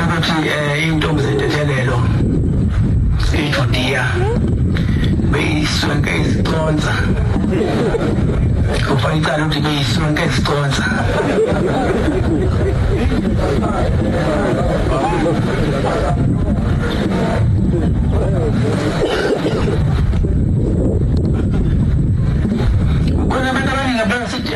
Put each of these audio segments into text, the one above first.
ukuthi intombi zentethelelo iJudiya beyisonke iziconsa kufanele icala ukuthi beyisonke iziconsa kuna abantu abaningi abasithi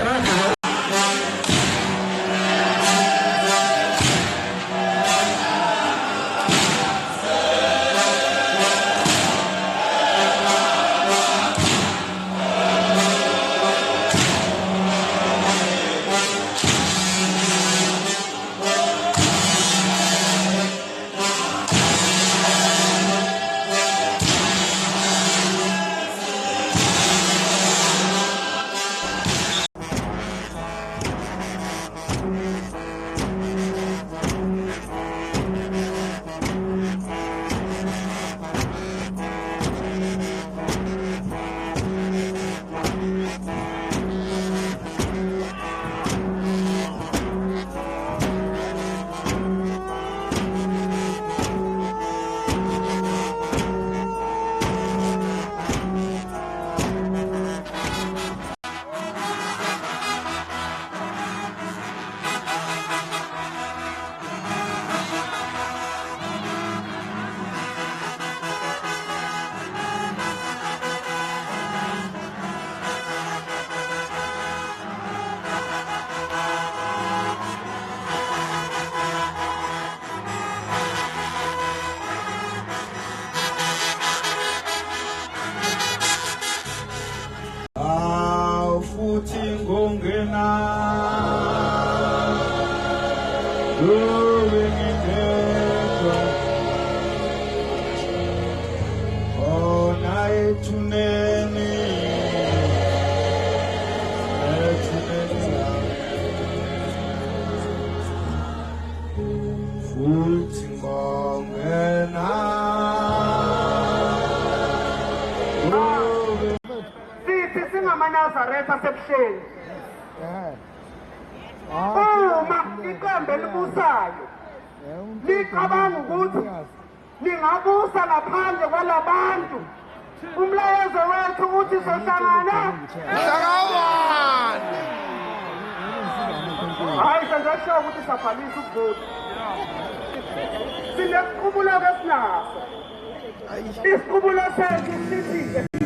Nazareth asebuhleni uma iqembu elibusayo licabanga ukuthi lingabusa ngaphandle kwalabantu umlayezo wethu uthi sohlangana hayi sengasho ukuthi sabhalisa ukuvota sinesiqubulo esinaso isiqubulo sethu sithi